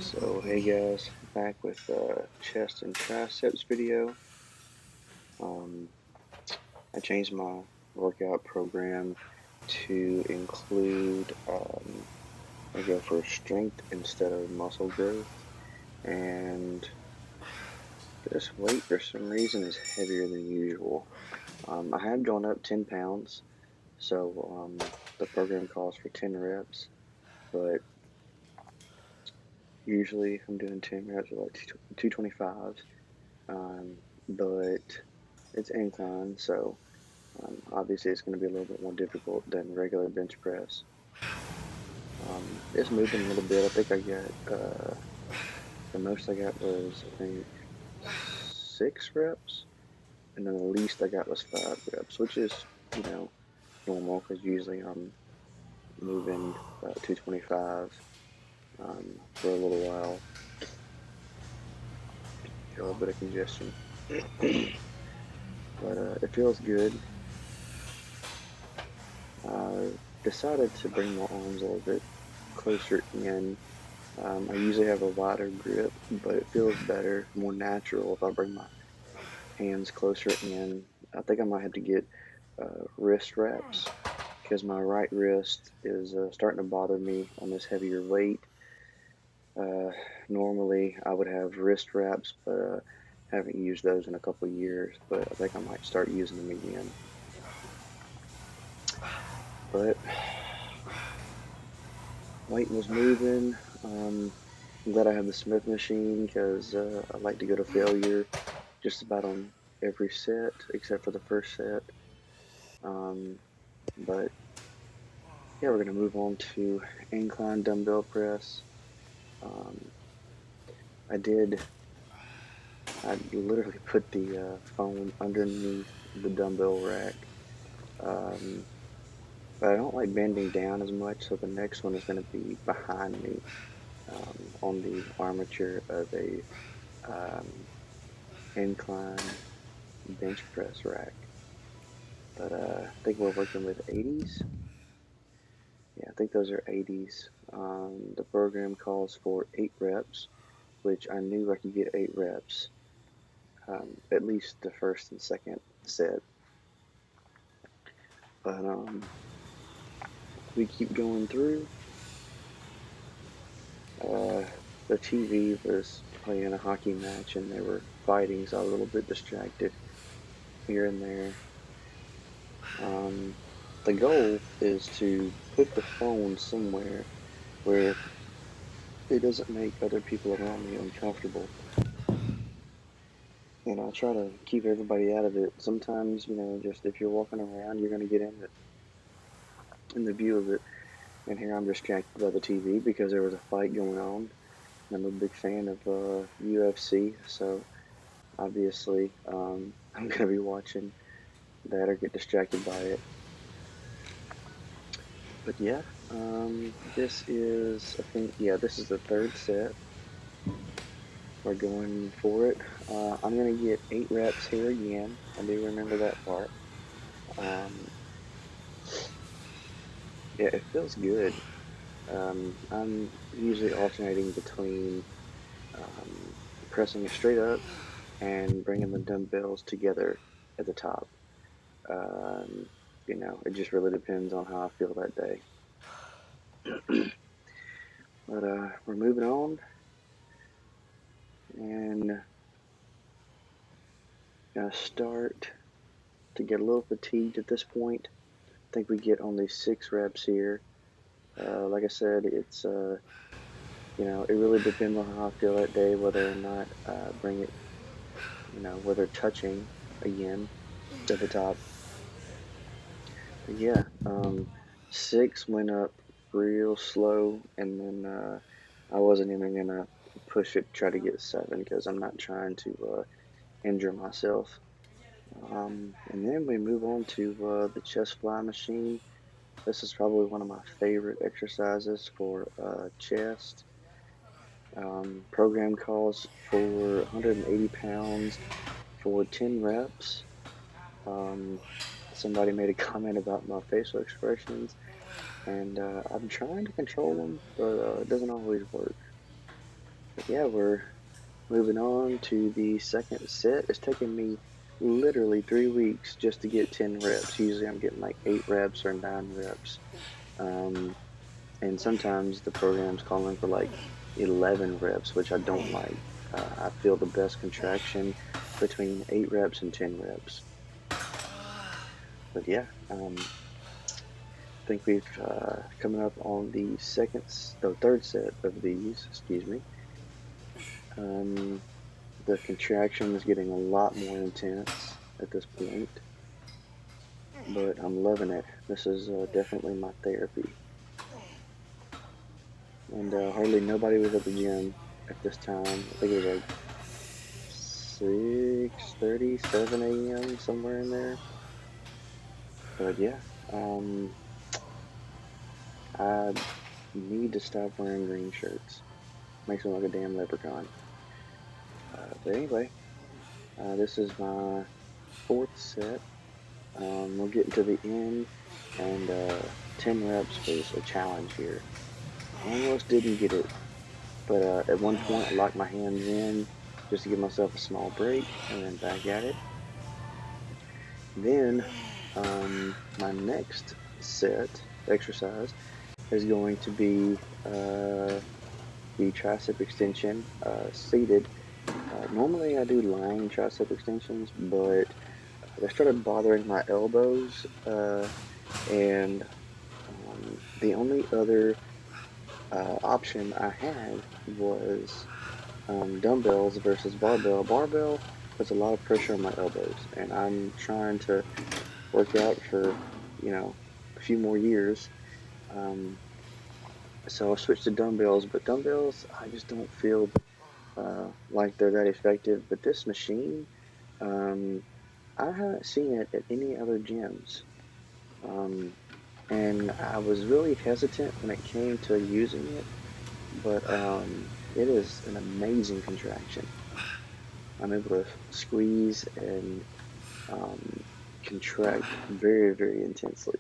So hey guys, back with chest and triceps video. Um, I changed my workout program to include I go for strength instead of muscle growth, and this weight for some reason is heavier than usual. I had gone up 10 pounds, so the program calls for 10 reps, but usually I'm doing 10 reps at like 225. Um, but it's incline, so obviously it's going to be a little bit more difficult than regular bench press. It's moving a little bit. I think I got the most I got was I think 6 reps, and then the least I got was 5 reps, which is normal because usually I'm moving 225 for a little while. Get a little bit of congestion, but it feels good. Decided to bring my arms a little bit closer in. I usually have a wider grip, but it feels better, more natural if I bring my hands closer in. I think I might have to get wrist wraps because my right wrist is starting to bother me on this heavier weight. Uh, Normally I would have wrist wraps, but haven't used those in a couple of years, but I think I might start using them again. But weight was moving. I'm glad I have the Smith machine because I like to go to failure just about on every set except for the first set. Um, but yeah, we're gonna move on to incline dumbbell press. Um, I did. I literally put the phone underneath the dumbbell rack, um, but I don't like bending down as much. So the next one is going to be behind me on the armature of a um, incline bench press rack. But I think we're working with 80s. Yeah, I think those are 80s. The program calls for 8 reps, which I knew I could get 8 reps, at least the first and second set. But we keep going through. Uh, the TV was playing a hockey match and they were fighting, so I was a little bit distracted here and there. The goal is to put the phone somewhere where it doesn't make other people around me uncomfortable. And I try to keep everybody out of it. Sometimes, just if you're walking around, you're going to get in the view of it. And here I'm distracted by the TV because there was a fight going on. I'm a big fan of UFC, so obviously I'm going to be watching that or get distracted by it. But yeah, this is, I think, yeah, this is the third set. We're going for it. I'm going to get 8 reps here again. I do remember that part. Um, yeah, it feels good. I'm usually alternating between um, pressing it straight up and bringing the dumbbells together at the top. Um, it just really depends on how I feel that day. But we're moving on, and gonna start to get a little fatigued at this point. I think we get only 6 reps here. Like I said, it's it really depends on how I feel that day, whether or not bring it, whether touching again to the top. But yeah, 6 went up real slow, and then I wasn't even gonna push it, try to get 7 because I'm not trying to injure myself. And then we move on to the chest fly machine. This is probably one of my favorite exercises for chest. Program calls for 180 pounds for 10 reps. Um, Somebody made a comment about my facial expressions, and I'm trying to control them, but it doesn't always work. But yeah, we're moving on to the second set. It's taken me literally 3 weeks just to get 10 reps. Usually I'm getting like 8 reps or 9 reps. Um, and sometimes the program's calling for like 11 reps, which I don't like. I feel the best contraction between 8 reps and 10 reps. But yeah, I think we've coming up on the third set of these. Excuse me. Um, the contraction is getting a lot more intense at this point, but I'm loving it. This is definitely my therapy. And hardly nobody was at the gym at this time. I think it was like 6:30, 7 a.m., somewhere in there. But yeah, I need to stop wearing green shirts. Makes me look like a damn leprechaun. But anyway, this is my fourth set. We're getting to the end, and 10 reps was a challenge here. Almost didn't get it, but at one point I locked my hands in just to give myself a small break, and then back at it. Then my next set exercise is going to be the tricep extension seated. Normally I do lying tricep extensions, but they started bothering my elbows, and the only other option I had was dumbbells versus barbell. Barbell puts a lot of pressure on my elbows, and I'm trying to work out for, a few more years. Um, so I switched to dumbbells, but dumbbells, I just don't feel like they're that effective. But this machine, um, I haven't seen it at any other gyms. Um, and I was really hesitant when it came to using it, but it is an amazing contraction. I'm able to squeeze and um, contract very, very intensely.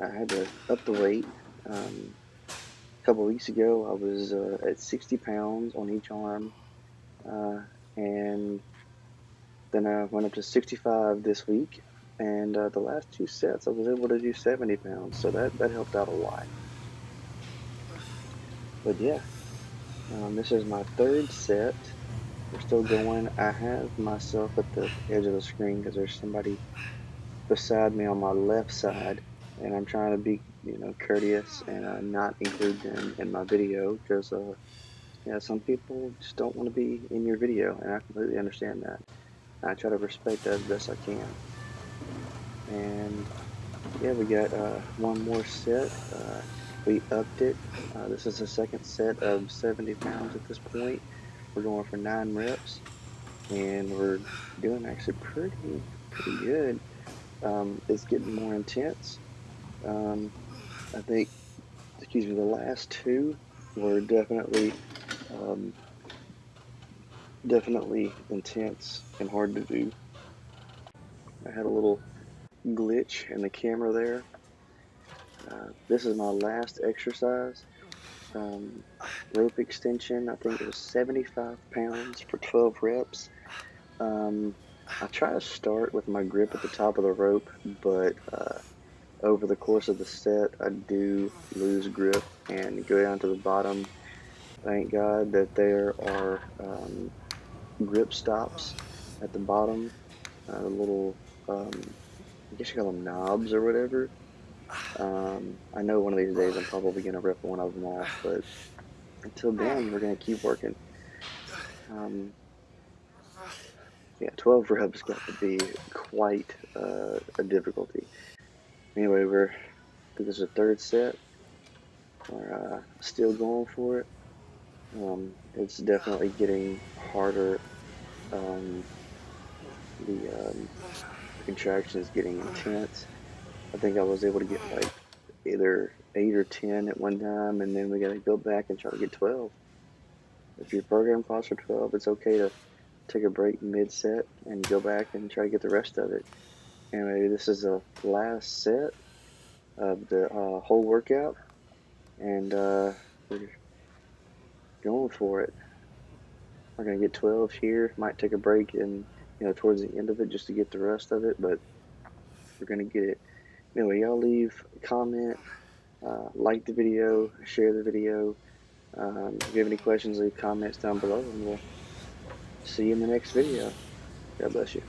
I had to up the weight. A couple of weeks ago, I was at 60 pounds on each arm, uh, and then I went up to 65 this week. And the last two sets, I was able to do 70 pounds, so that helped out a lot. But yeah, this is my third set. We're still going. I have myself at the edge of the screen because there's somebody beside me on my left side, and I'm trying to be, courteous and not include them in my video because, yeah, some people just don't want to be in your video, and I completely understand that. I try to respect that as best I can. And yeah, we got one more set. We upped it. This is the second set of 70 pounds at this point. We're going for 9 reps, and we're doing actually pretty good. It's getting more intense. Um, I think, excuse me, the last two were um, definitely intense and hard to do. I had a little glitch in the camera there. This is my last exercise. Um, Rope extension. I think it was 75 pounds for 12 reps. Um, I try to start with my grip at the top of the rope, but over the course of the set, I do lose grip and go down to the bottom. Thank God that there are grip stops at the bottom, little, I guess you call them knobs or whatever. I know one of these days I'm probably going to rip one of them off, but until then, we're going to keep working. Um, yeah, 12 reps got to be quite a difficulty. Anyway, this is the third set. We're still going for it. It's definitely getting harder. Um, the contraction is getting intense. I think I was able to get like either 8 or 10 at one time, and then we got to go back and try to get 12. If your program calls for 12, it's okay to take a break mid-set and go back and try to get the rest of it. Anyway, this is the last set of the whole workout, and we're going for it. We're gonna get 12 here. Might take a break and towards the end of it just to get the rest of it, but we're gonna get it. Anyway, y'all leave a comment, like the video, share the video. If you have any questions, leave comments down below, and we'll see you in the next video. God bless you.